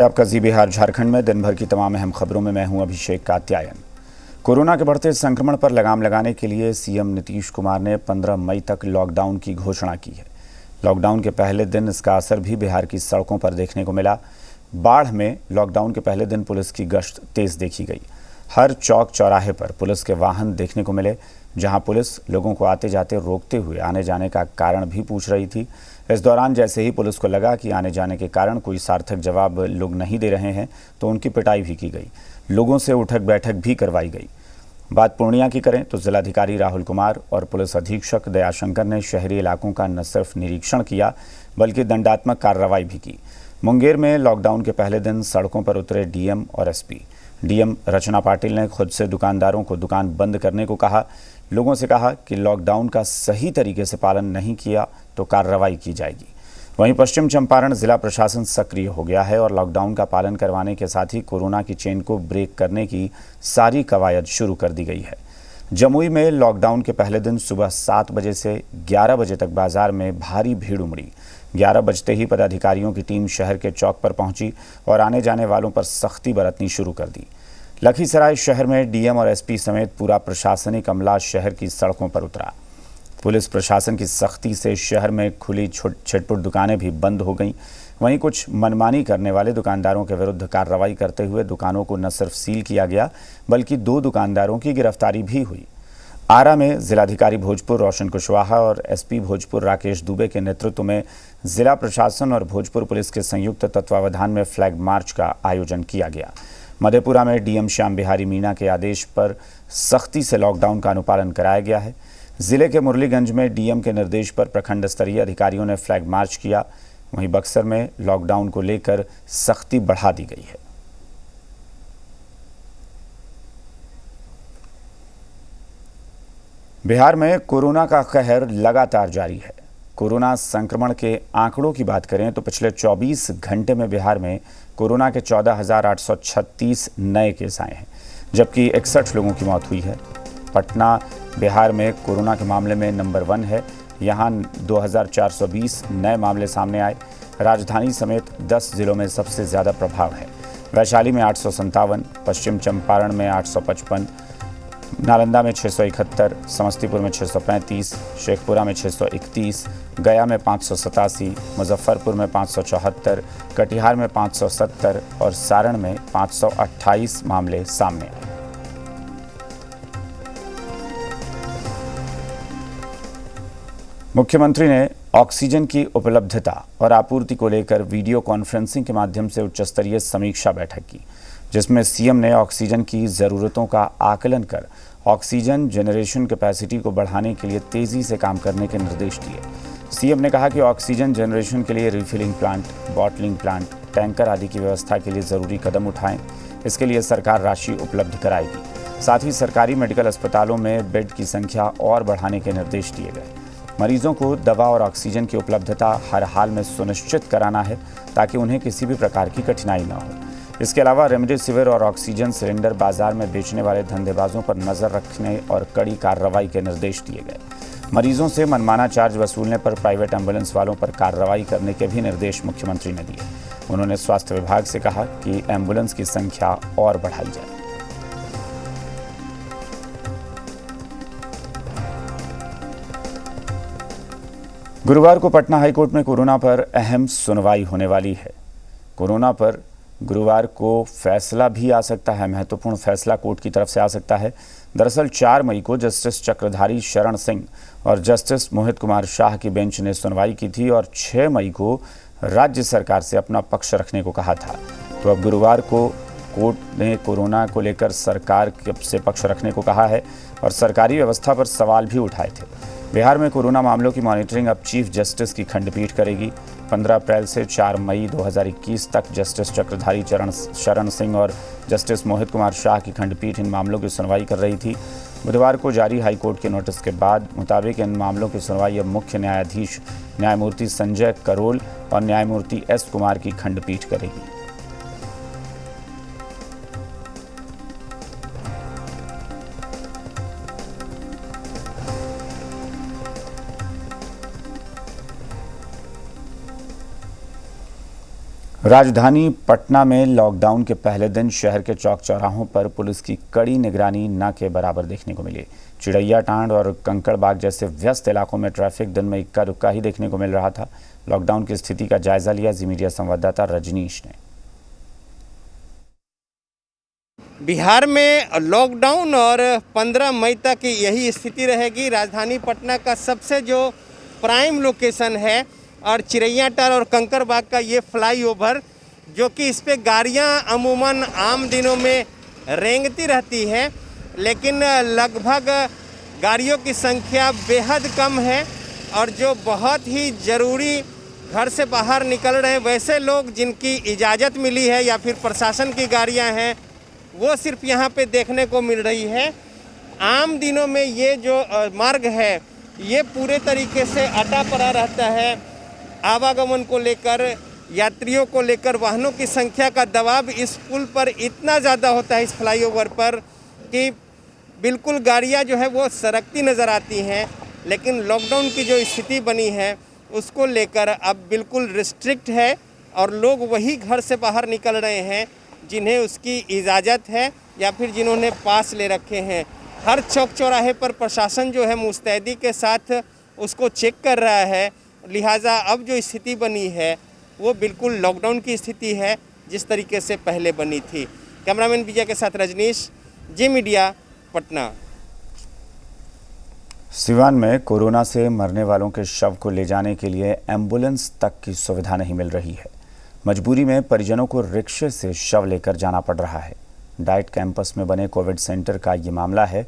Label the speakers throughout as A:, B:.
A: आपका जी बिहार झारखंड में दिन भर की तमाम अहम खबरों में मैं हूं अभिषेक कात्यायन। कोरोना के बढ़ते संक्रमण पर लगाम लगाने के लिए सीएम नीतीश कुमार ने 15 मई तक लॉकडाउन की घोषणा की है। लॉकडाउन के पहले दिन इसका असर भी बिहार की सड़कों पर देखने को मिला। बाढ़ में लॉकडाउन के पहले दिन पुलिस की गश्त तेज देखी गई। हर चौक चौराहे पर पुलिस के वाहन देखने को मिले, जहां पुलिस लोगों को आते जाते रोकते हुए आने जाने का कारण भी पूछ रही थी। इस दौरान जैसे ही पुलिस को लगा कि आने जाने के कारण कोई सार्थक जवाब लोग नहीं दे रहे हैं, तो उनकी पिटाई भी की गई। लोगों से उठक बैठक भी करवाई गई। बात पूर्णिया की करें तो जिलाधिकारी राहुल कुमार और पुलिस अधीक्षक दयाशंकर ने शहरी इलाकों का न सिर्फ निरीक्षण किया, बल्कि दंडात्मक कार्रवाई भी की। मुंगेर में लॉकडाउन के पहले दिन सड़कों पर उतरे डीएम और एसपी। डीएम रचना पाटिल ने खुद से दुकानदारों को दुकान बंद करने को कहा। लोगों से कहा कि लॉकडाउन का सही तरीके से पालन नहीं किया तो कार्रवाई की जाएगी। वहीं पश्चिम चंपारण जिला प्रशासन सक्रिय हो गया है और लॉकडाउन का पालन करवाने के साथ ही कोरोना की चेन को ब्रेक करने की सारी कवायद शुरू कर दी गई है। जमुई में लॉकडाउन के पहले दिन सुबह 7 बजे से 11 बजे तक बाजार में भारी भीड़ उमड़ी। 11 बजते ही पदाधिकारियों की टीम शहर के चौक पर पहुंची और आने जाने वालों पर सख्ती बरतनी शुरू कर दी। लखीसराय शहर में डीएम और एसपी समेत पूरा प्रशासनिक अमला शहर की सड़कों पर उतरा। पुलिस प्रशासन की सख्ती से शहर में खुली छिटपुट दुकानें भी बंद हो गईं। वहीं कुछ मनमानी करने वाले दुकानदारों के विरुद्ध कार्रवाई करते हुए दुकानों को न सिर्फ सील किया गया, बल्कि 2 दुकानदारों की गिरफ्तारी भी हुई। आरा में जिलाधिकारी भोजपुर रोशन कुशवाहा और एसपी भोजपुर राकेश दुबे के नेतृत्व में जिला प्रशासन और भोजपुर पुलिस के संयुक्त तत्वावधान में फ्लैग मार्च का आयोजन किया गया। मधेपुरा में डीएम श्याम बिहारी मीणा के आदेश पर सख्ती से लॉकडाउन का अनुपालन कराया गया है। जिले के मुरलीगंज में डीएम के निर्देश पर प्रखंड स्तरीय अधिकारियों ने फ्लैग मार्च किया। वहीं बक्सर में लॉकडाउन को लेकर सख्ती बढ़ा दी गई है। बिहार में कोरोना का कहर लगातार जारी है। कोरोना संक्रमण के आंकड़ों की बात करें तो पिछले 24 घंटे में बिहार में कोरोना के 14,836 नए केस आए हैं, जबकि 61 लोगों की मौत हुई है। पटना बिहार में कोरोना के मामले में नंबर 1 है। यहाँ 2,420 नए मामले सामने आए। राजधानी समेत 10 जिलों में सबसे ज़्यादा प्रभाव है। वैशाली में 857, पश्चिम चंपारण में 855, नालंदा में 671, समस्तीपुर में 635, शेखपुरा में 631, गया में 587, मुजफ्फरपुर में 574, कटिहार में 570 और सारण में 528 मामले सामने आए। मुख्यमंत्री ने ऑक्सीजन की उपलब्धता और आपूर्ति को लेकर वीडियो कॉन्फ्रेंसिंग के माध्यम से उच्चस्तरीय समीक्षा बैठक की, जिसमें सीएम ने ऑक्सीजन की ज़रूरतों का आकलन कर ऑक्सीजन जनरेशन कैपेसिटी को बढ़ाने के लिए तेज़ी से काम करने के निर्देश दिए। सीएम ने कहा कि ऑक्सीजन जनरेशन के लिए refilling plant, bottling plant, tanker आदि की व्यवस्था के लिए ज़रूरी कदम उठाएं। इसके लिए सरकार राशि उपलब्ध कराएगी। साथ ही सरकारी मेडिकल अस्पतालों में बेड की संख्या और बढ़ाने के निर्देश दिए गए। मरीजों को दवा और ऑक्सीजन की उपलब्धता हर हाल में सुनिश्चित कराना है, ताकि उन्हें किसी भी प्रकार की कठिनाई न हो। इसके अलावा रेमडेसिविर और ऑक्सीजन सिलेंडर बाजार में बेचने वाले धंधेबाजों पर नजर रखने और कड़ी कार्रवाई के निर्देश दिए गए। मरीजों से मनमाना चार्ज वसूलने पर प्राइवेट एम्बुलेंस वालों पर कार्रवाई करने के भी निर्देश मुख्यमंत्री ने दिए। उन्होंने स्वास्थ्य विभाग से कहा कि एम्बुलेंस की संख्या और बढ़ाई जाए। गुरुवार को पटना हाईकोर्ट में कोरोना पर अहम सुनवाई होने वाली है। कोरोना पर गुरुवार को फैसला भी आ सकता है। महत्वपूर्ण फैसला कोर्ट की तरफ से आ सकता है। दरअसल 4 मई को जस्टिस चक्रधारी शरण सिंह और जस्टिस मोहित कुमार शाह की बेंच ने सुनवाई की थी और 6 मई को राज्य सरकार से अपना पक्ष रखने को कहा था। तो अब गुरुवार को कोर्ट ने कोरोना को लेकर सरकार से पक्ष रखने को कहा है और सरकारी व्यवस्था पर सवाल भी उठाए थे। बिहार में कोरोना मामलों की मॉनिटरिंग अब चीफ जस्टिस की खंडपीठ करेगी। 15 अप्रैल से 4 मई 2021 तक जस्टिस चक्रधारी शरण सिंह और जस्टिस मोहित कुमार शाह की खंडपीठ इन मामलों की सुनवाई कर रही थी। बुधवार को जारी हाईकोर्ट के नोटिस के बाद मुताबिक इन मामलों की सुनवाई अब मुख्य न्यायाधीश न्यायमूर्ति संजय करोल और न्यायमूर्ति एस कुमार की खंडपीठ करेगी। राजधानी पटना में लॉकडाउन के पहले दिन शहर के चौक चौराहों पर पुलिस की कड़ी निगरानी न के बराबर देखने को मिली। चिड़ैया टांड और कंकड़बाग जैसे व्यस्त इलाकों में ट्रैफिक दिन में इक्का दुक्का ही देखने को मिल रहा था। लॉकडाउन की स्थिति का जायजा लिया जी मीडिया संवाददाता रजनीश ने।
B: बिहार में लॉकडाउन और 15 मई तक यही स्थिति रहेगी। राजधानी पटना का सबसे जो प्राइम लोकेशन है और चिड़ैयाटांड और कंकड़बाग का ये फ्लाईओवर, जो कि इस पे गाड़ियाँ अमूमन आम दिनों में रेंगती रहती हैं, लेकिन लगभग गाड़ियों की संख्या बेहद कम है। और जो बहुत ही ज़रूरी घर से बाहर निकल रहे वैसे लोग जिनकी इजाज़त मिली है या फिर प्रशासन की गाड़ियाँ हैं, वो सिर्फ यहाँ पे देखने को मिल रही है। आम दिनों में ये जो मार्ग है ये पूरे तरीके से अटा पड़ा रहता है। आवागमन को लेकर, यात्रियों को लेकर वाहनों की संख्या का दबाव इस पुल पर इतना ज़्यादा होता है, इस फ्लाईओवर पर, कि बिल्कुल गाड़ियाँ जो है वो सरकती नज़र आती हैं। लेकिन लॉकडाउन की जो स्थिति बनी है उसको लेकर अब बिल्कुल रिस्ट्रिक्ट है और लोग वही घर से बाहर निकल रहे हैं जिन्हें उसकी इजाज़त है या फिर जिन्होंने पास ले रखे हैं। हर चौक चौराहे पर प्रशासन जो है मुस्तैदी के साथ उसको चेक कर रहा है। लिहाजा अब जो स्थिति बनी है वो बिल्कुल लॉकडाउन की स्थिति है जिस तरीके से पहले बनी थी। कैमरामैन विजय के साथ रजनीश, जी मीडिया, पटना।
A: सिवान में कोरोना से मरने वालों के शव को ले जाने के लिए एम्बुलेंस तक की सुविधा नहीं मिल रही है। मजबूरी में परिजनों को रिक्शे से शव लेकर जाना पड़ रहा है। डाइट कैंपस में बने कोविड सेंटर का ये मामला है।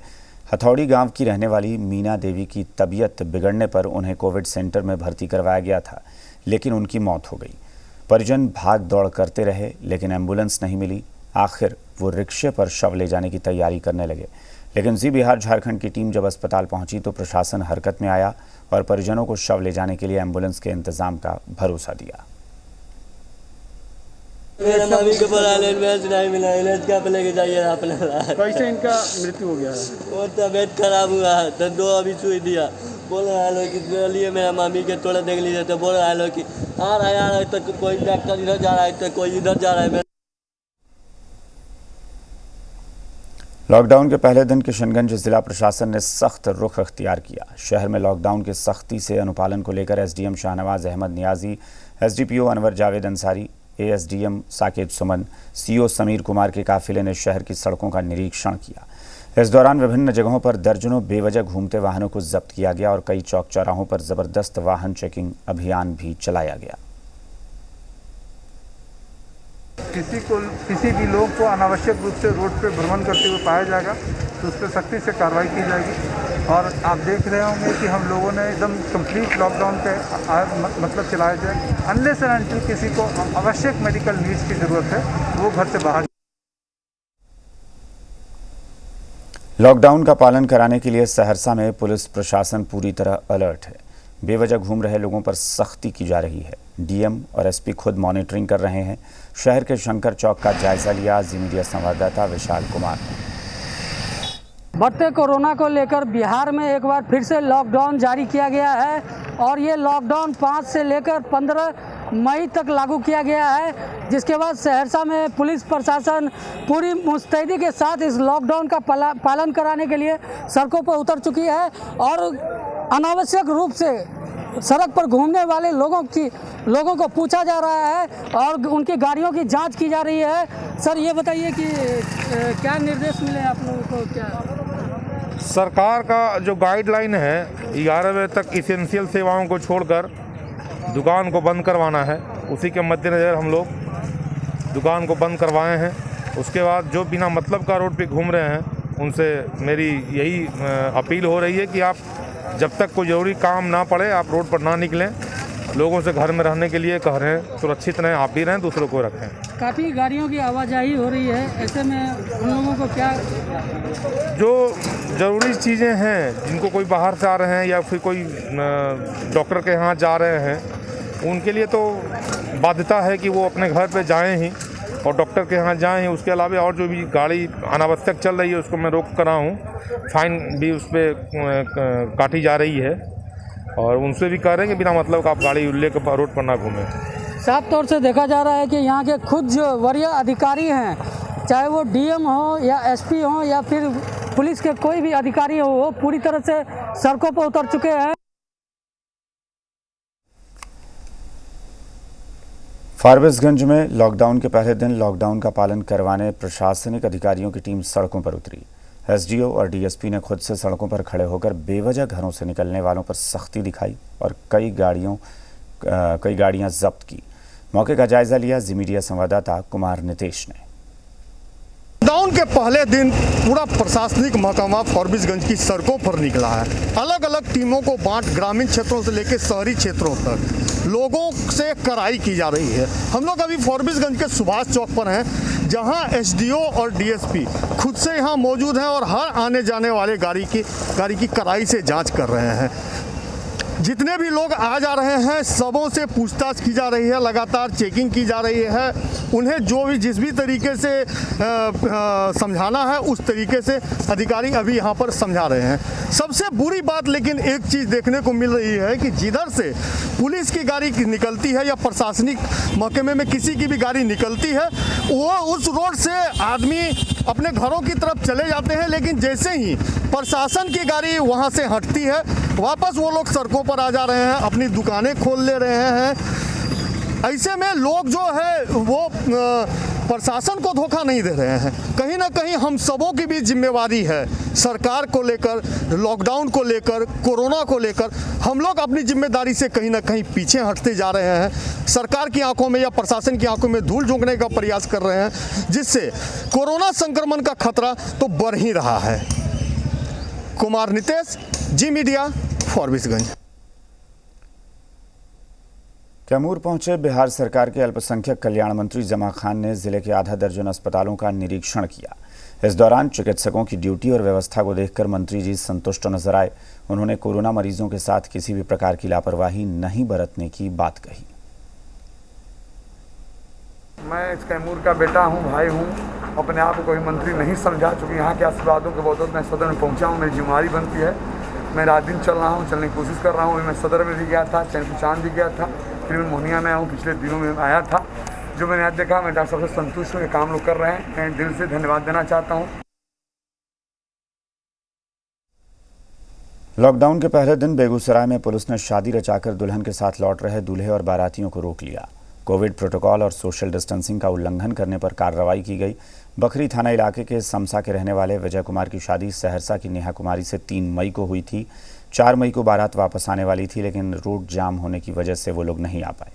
A: हथौड़ी गांव की रहने वाली मीना देवी की तबीयत बिगड़ने पर उन्हें कोविड सेंटर में भर्ती करवाया गया था, लेकिन उनकी मौत हो गई। परिजन भाग दौड़ करते रहे लेकिन एम्बुलेंस नहीं मिली। आखिर वो रिक्शे पर शव ले जाने की तैयारी करने लगे, लेकिन जी बिहार झारखंड की टीम जब अस्पताल पहुंची तो प्रशासन हरकत में आया और परिजनों को शव ले जाने के लिए एम्बुलेंस के इंतजाम का भरोसा दिया।
C: मेरा मामी के बोला इलाज नहीं मिला, इलाज क्या लेके जाइए अपने।
D: कैसे इनका मृत्यु हो गया है?
C: वो तबीयत खराब हुआ है तो 2 अभी सुई दिया। बोल रहा है कि चलिए मेरा मामी के थोड़ा देख लीजिए, तो बोल रहा है कि आ रहा है तो कोई डॉक्टर इधर जा रहा है तो कोई इधर जा रहा है।
A: लॉकडाउन के पहले दिन किशनगंज जिला प्रशासन ने सख्त रुख अख्तियार किया। शहर में लॉकडाउन के सख्ती से अनुपालन को लेकर SDM Shahnawaz Ahmad Niazi, SDPO Anwar Javed Ansari, ASDM Saket Suman, CO Sameer Kumar के काफिले ने शहर की सड़कों का निरीक्षण किया। इस दौरान विभिन्न जगहों पर दर्जनों बेवजह घूमते वाहनों को जब्त किया गया और कई चौक चौराहों पर जबरदस्त वाहन चेकिंग अभियान भी चलाया गया।
D: किसी भी लोग को अनावश्यक रूप से रोड पे भ्रमण करते हुए पाया जाएगा तो उस पर सख्ती से कार्रवाई की जाएगी। और आप देख रहे होंगे कि हम लोगों ने एकदम कंप्लीट लॉकडाउन पे मतलब चलाया जाए। अनलेस एंड अनटिल किसी को आवश्यक मेडिकल नीड्स की ज़रूरत है वो घर से बाहर।
A: लॉकडाउन का पालन कराने के लिए सहरसा में पुलिस प्रशासन पूरी तरह अलर्ट है। बेवजह घूम रहे लोगों पर सख्ती की जा रही है। डीएम और एसपी खुद मॉनिटरिंग कर रहे हैं। शहर के शंकर चौक का जायजा लिया जी मीडिया संवाददाता विशाल कुमार ने।
E: बढ़ते कोरोना को लेकर बिहार में एक बार फिर से लॉकडाउन जारी किया गया है और ये लॉकडाउन 5 से लेकर 15 मई तक लागू किया गया है, जिसके बाद सहरसा में पुलिस प्रशासन पूरी मुस्तैदी के साथ इस लॉकडाउन का पालन कराने के लिए सड़कों पर उतर चुकी है और अनावश्यक रूप से सड़क पर घूमने वाले लोगों को पूछा जा रहा है और उनकी गाड़ियों की जांच की जा रही है। सर ये बताइए कि क्या निर्देश मिले आप लोगों को? क्या
F: सरकार का जो गाइडलाइन है 11 बजे तक इसेंशियल सेवाओं को छोड़कर दुकान को बंद करवाना है, उसी के मद्देनज़र हम लोग दुकान को बंद करवाए हैं। उसके बाद जो बिना मतलब का रोड पे घूम रहे हैं उनसे मेरी यही अपील हो रही है कि आप जब तक कोई ज़रूरी काम ना पड़े आप रोड पर ना निकलें। लोगों से घर में रहने के लिए कह रहे हैं, सुरक्षित रहें, आप भी रहें, दूसरों को रखें।
E: काफ़ी गाड़ियों की आवाजाही हो रही है, ऐसे में उन लोगों को क्या
F: जो ज़रूरी चीज़ें हैं, जिनको कोई बाहर से आ रहे हैं या फिर कोई डॉक्टर के यहाँ जा रहे हैं, उनके लिए तो बाध्यता है कि वो अपने घर पे जाएं ही और डॉक्टर के यहाँ जाएं ही। उसके अलावा और जो भी गाड़ी अनावश्यक चल रही है उसको मैं रोक कर रहा हूँ, फाइन भी उस पर काटी जा रही है और उनसे भी कह रहे हैं कि बिना मतलब का आप गाड़ी लेकर रोड पर ना घूमें।
E: साफ तौर से देखा जा रहा है कि यहाँ के खुद जो वरीय अधिकारी हैं, चाहे वो डीएम हो या एसपी हो या फिर पुलिस के कोई भी अधिकारी हो, वो पूरी तरह से सड़कों पर उतर चुके हैं।
A: फारबिसगंज में लॉकडाउन के पहले दिन लॉकडाउन का पालन करवाने प्रशासनिक अधिकारियों की टीम सड़कों पर उतरी। एसडीओ और डीएसपी ने खुद से सड़कों पर खड़े होकर बेवजह घरों से निकलने वालों पर सख्ती दिखाई और कई गाड़ियां जब्त की। मौके का जायजा लिया जी मीडिया संवाददाता कुमार नितेश ने।
G: लॉकडाउन के पहले दिन पूरा प्रशासनिक महकमा फारबिसगंज की सड़कों पर निकला है। अलग अलग टीमों को बांट ग्रामीण क्षेत्रों से लेकर शहरी क्षेत्रों तक लोगों से कराई की जा रही है। हम लोग अभी फारबिसगंज के सुभाष चौक पर हैं, जहां एसडीओ और डीएसपी खुद से यहां मौजूद हैं और हर आने जाने वाले गाड़ी की कराई से जांच कर रहे हैं। जितने भी लोग आ जा रहे हैं सबों से पूछताछ की जा रही है, लगातार चेकिंग की जा रही है। उन्हें जो भी जिस भी तरीके से समझाना है उस तरीके से अधिकारी अभी यहाँ पर समझा रहे हैं। सबसे बुरी बात लेकिन एक चीज़ देखने को मिल रही है कि जिधर से पुलिस की गाड़ी निकलती है या प्रशासनिक महकमे में किसी की भी गाड़ी निकलती है, वो उस रोड से आदमी अपने घरों की तरफ चले जाते हैं, लेकिन जैसे ही प्रशासन की गाड़ी वहाँ से हटती है वापस वो लोग सड़कों पर आ जा रहे हैं, अपनी दुकानें खोल ले रहे हैं। ऐसे में लोग जो है वो प्रशासन को धोखा नहीं दे रहे हैं। कहीं ना कहीं हम सबों की भी जिम्मेवारी है, सरकार को लेकर, लॉकडाउन को लेकर, कोरोना को लेकर हम लोग अपनी जिम्मेदारी से कहीं ना कहीं पीछे हटते जा रहे हैं। सरकार की आंखों में या प्रशासन की आंखों में धूल झोंकने का प्रयास कर रहे हैं, जिससे कोरोना संक्रमण का खतरा तो बढ़ ही रहा है। कुमार नितेश, जी मीडिया, फारबिसगंज।
A: कैमूर पहुंचे बिहार सरकार के अल्पसंख्यक कल्याण मंत्री जमा खान ने जिले के आधा दर्जन अस्पतालों का निरीक्षण किया। इस दौरान चिकित्सकों की ड्यूटी और व्यवस्था को देखकर मंत्री जी संतुष्ट नजर आए। उन्होंने कोरोना मरीजों के साथ किसी भी प्रकार की लापरवाही नहीं बरतने की बात कही।
D: मैं इस कैमूर का बेटा हूं, भाई हूं, अपने आप को कोई मंत्री नहीं समझा, चूँकि यहाँ के आशीर्वादों के बदौलत मैं सदन में पहुँचा हूँ। मेरी जिम्मेदारी बनती है, मैं रात दिन चल रहा हूँ, चलने की कोशिश कर रहा हूँ। मैं सदर में भी गया था, चैनपुर चांद भी गया था, फिर मैं मोहनिया में आया हूँ, पिछले दिनों में आया था। जो मैंने आज देखा, मैं डॉक्टर साहब से संतुष्ट हूँ, काम लोग कर रहे हैं, मैं दिल से धन्यवाद देना चाहता हूँ।
A: लॉकडाउन के पहले दिन बेगूसराय में पुलिस ने शादी रचाकर दुल्हन के साथ लौट रहे दूल्हे और बारातियों को रोक लिया। कोविड प्रोटोकॉल और सोशल डिस्टेंसिंग का उल्लंघन करने पर कार्रवाई की गई। बखरी थाना इलाके के समसा के रहने वाले विजय कुमार की शादी सहरसा की नेहा कुमारी से 3 मई को हुई थी। 4 मई को बारात वापस आने वाली थी, लेकिन रोड जाम होने की वजह से वो लोग नहीं आ पाए।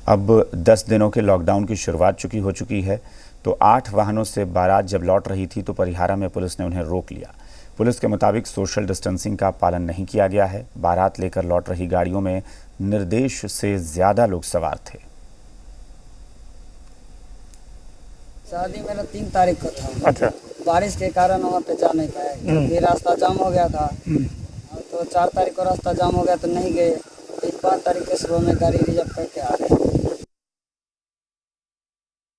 A: अब 10 दिनों के लॉकडाउन की शुरुआत हो चुकी है, तो 8 वाहनों से बारात जब लौट रही थी तो परिहारा में पुलिस ने उन्हें रोक लिया। पुलिस के मुताबिक सोशल डिस्टेंसिंग का पालन नहीं किया गया है। बारात लेकर लौट रही गाड़ियों में निर्देश से ज्यादा लोग सवार थे।
H: शादी मेरा 3 तारीख को था।
G: अच्छा।
H: बारिश के कारण वहाँ पे जा नहीं पाए, क्योंकि रास्ता जाम हो गया था। तो 4 तारीख को रास्ता जाम हो गया तो नहीं गए। 5 तारीख के सुबह में गाड़ी रिजर्व करके आ गए।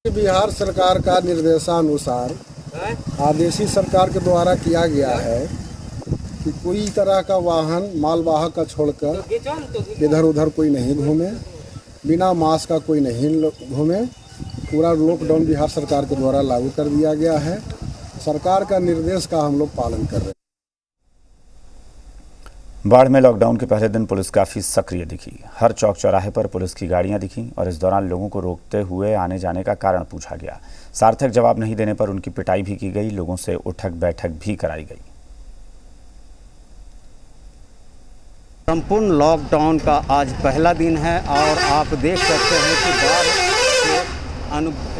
I: बिहार सरकार का निर्देशानुसार आदेशी सरकार के द्वारा किया गया है कि कोई तरह का वाहन मालवाहक का छोड़कर इधर उधर कोई नहीं घूमे, बिना मास्क का कोई नहीं घूमे। पूरा लॉकडाउन बिहार सरकार के द्वारा लागू कर दिया गया है। सरकार का निर्देश का हम लोग पालन कर रहे हैं।
A: बाढ़ में लॉकडाउन के पहले दिन पुलिस काफ़ी सक्रिय दिखी। हर चौक चौराहे पर पुलिस की गाड़ियां दिखीं और इस दौरान लोगों को रोकते हुए आने जाने का कारण पूछा गया। सार्थक जवाब नहीं देने पर उनकी पिटाई भी की गई। लोगों से उठक बैठक भी कराई गई।
J: संपूर्ण लॉकडाउन का आज पहला दिन है और आप देख सकते हैं कि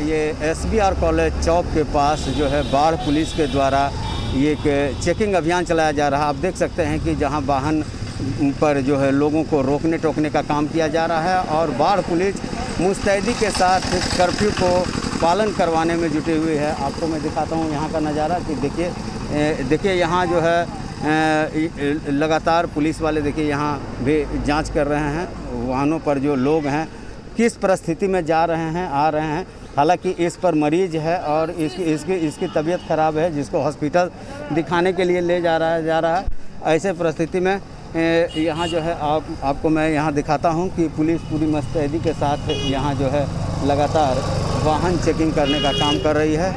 J: ये SBR कॉलेज चौक के पास जो है बाढ़ पुलिस के द्वारा ये चेकिंग अभियान चलाया जा रहा है। आप देख सकते हैं कि जहां वाहन पर जो है लोगों को रोकने टोकने का काम किया जा रहा है और बाढ़ पुलिस मुस्तैदी के साथ कर्फ्यू को पालन करवाने में जुटी हुई है। आपको मैं दिखाता हूं यहां का नज़ारा कि देखिए यहां जो है लगातार पुलिस वाले देखिए यहां भी जांच कर रहे हैं वाहनों पर जो लोग हैं किस परिस्थिति में जा रहे हैं, आ रहे हैं। हालांकि इस पर मरीज है और इसकी तबीयत ख़राब है, जिसको हॉस्पिटल दिखाने के लिए ले जा रहा है। ऐसे परिस्थिति में यहाँ जो है आपको मैं यहाँ दिखाता हूँ कि पुलिस पूरी मुस्तैदी के साथ यहाँ जो है लगातार वाहन चेकिंग करने का काम कर रही है।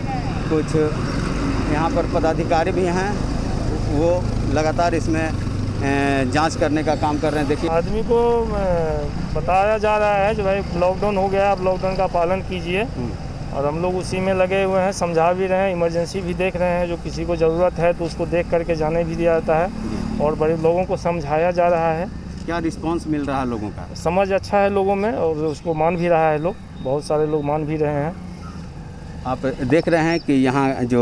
J: कुछ यहाँ पर पदाधिकारी भी हैं, वो लगातार इसमें जांच करने का काम कर रहे हैं। देखिए,
K: आदमी को बताया जा रहा है कि भाई लॉकडाउन हो गया, आप लॉकडाउन का पालन कीजिए, और हम लोग उसी में लगे हुए हैं, समझा भी रहे हैं, इमरजेंसी भी देख रहे हैं। जो किसी को ज़रूरत है तो उसको देख करके जाने भी दिया जाता है, और बड़े लोगों को समझाया जा रहा है।
J: क्या रिस्पांस मिल रहा है लोगों का?
K: समझ अच्छा है लोगों में, और उसको मान भी रहा है लोग, बहुत सारे लोग मान भी रहे हैं।
J: आप देख रहे हैं कि यहाँ जो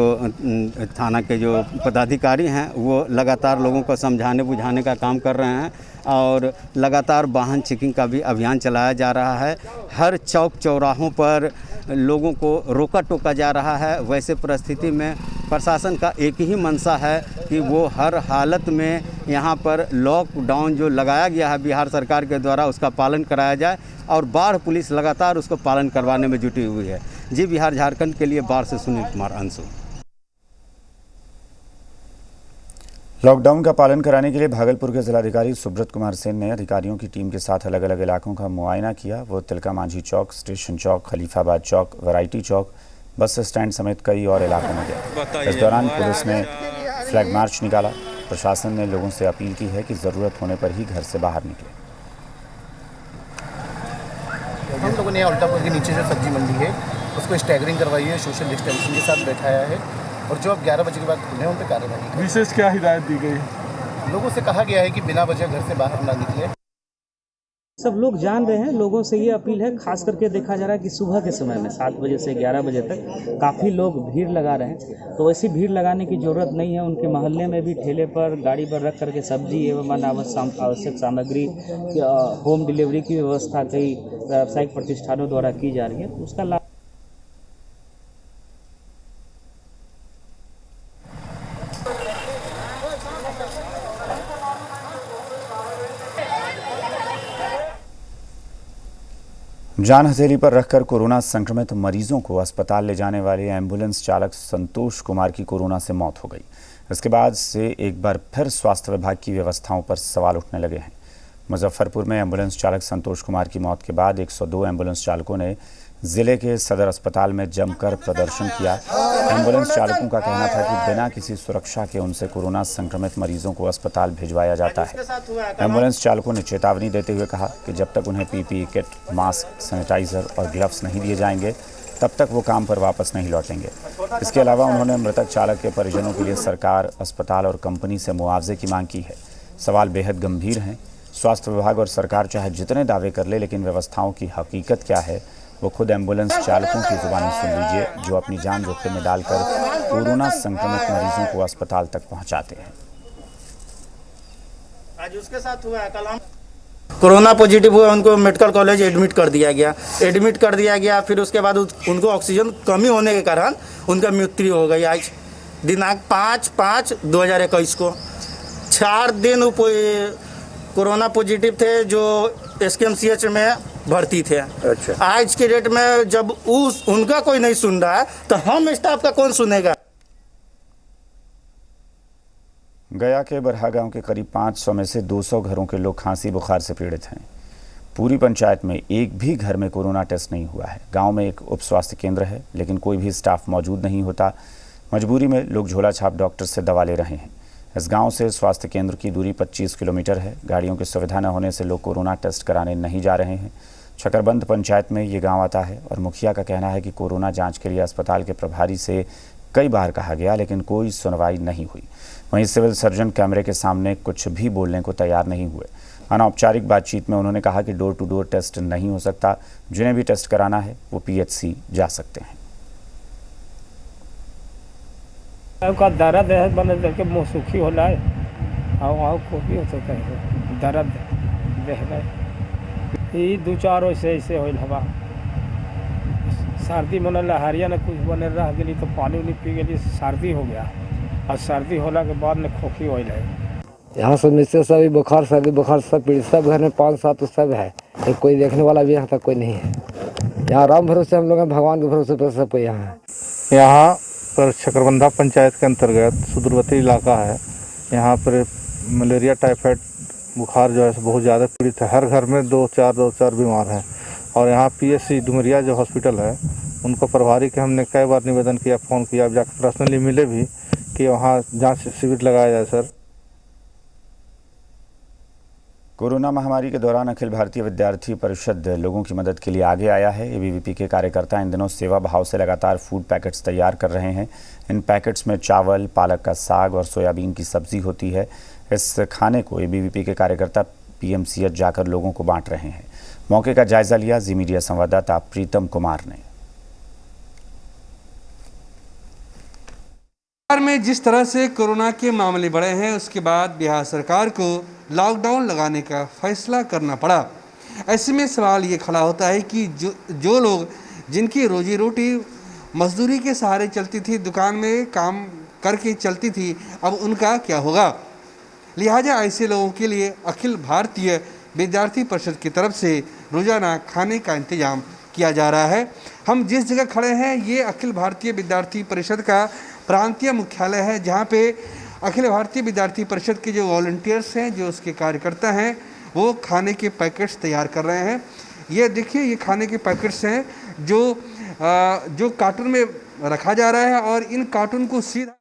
J: थाना के जो पदाधिकारी हैं वो लगातार लोगों को समझाने बुझाने का काम कर रहे हैं, और लगातार वाहन चेकिंग का भी अभियान चलाया जा रहा है। हर चौक चौराहों पर लोगों को रोका टोका जा रहा है। वैसे परिस्थिति में प्रशासन का एक ही मंशा है कि वो हर हालत में यहाँ पर लॉकडाउन जो लगाया गया है बिहार सरकार के द्वारा उसका पालन कराया जाए, और बाढ़ पुलिस लगातार उसको पालन करवाने में जुटी हुई है। जी बिहार झारखंड के लिए बाढ़ से सुनील कुमार, अंशु।
A: लॉकडाउन का पालन कराने के लिए भागलपुर के जिलाधिकारी सुब्रत कुमार सेन ने अधिकारियों की टीम के साथ अलग अलग इलाकों का मुआयना किया। वो तिलका मांझी चौक, स्टेशन चौक, खलीफाबाद चौक, वैरायटी चौक, बस स्टैंड समेत कई और इलाकों में गए। इस दौरान पुलिस ने फ्लैग मार्च निकाला। प्रशासन ने लोगों से अपील की है कि ज़रूरत होने पर ही घर से बाहर निकलें।
L: हम लोगों ने उल्टापुर के नीचे जो सब्जी मंडी है उसको स्टैगरिंग करवाई है, सोशल डिस्टेंसिंग के साथ बैठाया है, और जो अब 11 बजे के बाद खुले हैं उन पर कार्रवाई की।
M: विशेष क्या हिदायत दी गई?
L: लोगों से कहा गया है कि बिना वजह घर से बाहर ना निकले।
N: सब लोग जान रहे हैं। लोगों से ये अपील है, खास करके देखा जा रहा है कि सुबह के समय में 7 बजे से 11 बजे तक काफ़ी लोग भीड़ लगा रहे हैं, तो वैसी भीड़ लगाने की ज़रूरत नहीं है। उनके मोहल्ले में भी ठेले पर, गाड़ी पर रख करके सब्जी एवं आवश्यक सामग्री होम डिलीवरी की व्यवस्था कई व्यावसायिक प्रतिष्ठानों द्वारा की जा रही है, तो उसका लाभ।
A: जान हथेली पर रखकर कोरोना संक्रमित मरीजों को अस्पताल ले जाने वाले एम्बुलेंस चालक संतोष कुमार की कोरोना से मौत हो गई। इसके बाद से एक बार फिर स्वास्थ्य विभाग की व्यवस्थाओं पर सवाल उठने लगे हैं। मुजफ्फरपुर में एम्बुलेंस चालक संतोष कुमार की मौत के बाद 102 एम्बुलेंस चालकों ने जिले के सदर अस्पताल में जमकर प्रदर्शन किया। एम्बुलेंस चालकों का कहना था कि बिना किसी सुरक्षा के उनसे कोरोना संक्रमित मरीजों को अस्पताल भिजवाया जाता है। एम्बुलेंस चालकों ने चेतावनी देते हुए कहा कि जब तक उन्हें पीपीई किट, मास्क, सैनिटाइजर और ग्लव्स नहीं दिए जाएंगे तब तक वो काम पर वापस नहीं लौटेंगे। इसके अलावा उन्होंने मृतक चालक के परिजनों के लिए सरकार, अस्पताल और कंपनी से मुआवजे की मांग की है। सवाल बेहद गंभीर हैं। स्वास्थ्य विभाग और सरकार चाहे जितने दावे कर ले, लेकिन व्यवस्थाओं की हकीकत क्या है वो खुद एम्बुलेंस चालकों की जुबानी सुन लीजिए, जो अपनी जान जोखिम में डालकर कोरोना संक्रमित मरीजों को अस्पताल तक पहुंचाते हैं।
L: आज उसके साथ हुआ है, कल हम कोरोना पॉजिटिव हुआ, उनको मेडिकल कॉलेज एडमिट कर दिया गया। फिर उसके बाद उनको ऑक्सीजन कमी होने के कारण उनका मृत्यु हो गई। आज दिनांक 5/5/2021 को 4 दिन कोरोना पॉजिटिव थे जो SKMCH में भर्ती थे। अच्छा। आज के डेट में जब उनका कोई नहीं सुन रहा है तो हम स्टाफ का कौन सुनेगा।
A: गया के बरहा गांव के करीब 500 में से 200 घरों के लोग खांसी बुखार से पीड़ित हैं। पूरी पंचायत में एक भी घर में कोरोना टेस्ट नहीं हुआ है। गांव में एक उप स्वास्थ्य केंद्र है, लेकिन कोई भी स्टाफ मौजूद नहीं होता। मजबूरी में लोग झोला छाप डॉक्टर से दवा ले रहे हैं। इस गांव से स्वास्थ्य केंद्र की दूरी 25 किलोमीटर है। गाड़ियों की सुविधा न होने से लोग कोरोना टेस्ट कराने नहीं जा रहे हैं। शकरबंद पंचायत में ये गांव आता है और मुखिया का कहना है कि कोरोना जांच के लिए अस्पताल के प्रभारी से कई बार कहा गया, लेकिन कोई सुनवाई नहीं हुई। वहीं सिविल सर्जन कैमरे के सामने कुछ भी बोलने को तैयार नहीं हुए। अनौपचारिक बातचीत में उन्होंने कहा कि डोर टू डोर टेस्ट नहीं हो सकता, जिन्हें भी टेस्ट कराना है वो PHC जा सकते हैं।
K: का दर्द है, बने देख मुँह सुखी हो रहा है, आओ को भी हो सकता है दर्द देख रहे 2-4 ऐसे हो हवा सर्दी मन लहरिया ने कुछ बने रह गई तो पानी उनी पी गई, सर्दी हो गया। और सर्दी होला के बाद में खोखी हो है।
O: यहाँ सब नीचे सभी बुखार, सर्दी बुखार सब पीड़ित, सब घर में 5-7 सब है। कोई देखने वाला भी यहाँ तक कोई नहीं है। यहाँ राम भरोसे हम लोग हैं, भगवान के भरोसे पर सब कोई यहाँ है।
F: यहाँ पर शकरबंदा पंचायत के अंतर्गत सुदूरवर्ती इलाका है। यहाँ पर मलेरिया, टाइफाइड बुखार जो है बहुत ज़्यादा पीड़ित है। हर घर में दो चार बीमार हैं। और यहाँ PSC डुमरिया जो हॉस्पिटल है उनको प्रभारी के हमने कई बार निवेदन किया, फ़ोन किया, अब जाकर पर्सनली मिले भी कि वहाँ जांच शिविर लगाया जाए सर।
A: कोरोना महामारी के दौरान अखिल भारतीय विद्यार्थी परिषद लोगों की मदद के लिए आगे आया है। ABVP के कार्यकर्ता इन दिनों सेवा भाव से लगातार फूड पैकेट्स तैयार कर रहे हैं। इन पैकेट्स में चावल, पालक का साग और सोयाबीन की सब्जी होती है। इस खाने को ABVP के कार्यकर्ता PMCH जाकर लोगों को बांट रहे हैं। मौके का जायजा लिया जी मीडिया संवाददाता प्रीतम कुमार ने।
M: बिहार में जिस तरह से कोरोना के मामले बढ़े हैं, उसके बाद बिहार सरकार को लॉकडाउन लगाने का फैसला करना पड़ा। ऐसे में सवाल ये खड़ा होता है कि जो लोग जिनकी रोजी रोटी मजदूरी के सहारे चलती थी, दुकान में काम करके चलती थी, अब उनका क्या होगा। लिहाजा ऐसे लोगों के लिए अखिल भारतीय विद्यार्थी परिषद की तरफ से रोजाना खाने का इंतजाम किया जा रहा है। हम जिस जगह खड़े हैं ये अखिल भारतीय विद्यार्थी परिषद का प्रांतीय मुख्यालय है, जहाँ पे अखिल भारतीय विद्यार्थी परिषद के जो वॉलंटियर्स हैं, जो उसके कार्यकर्ता हैं, वो खाने के पैकेट्स तैयार कर रहे हैं। ये देखिए, ये खाने के पैकेट्स हैं जो कार्टून में रखा जा रहा है और इन कार्टून को सीधा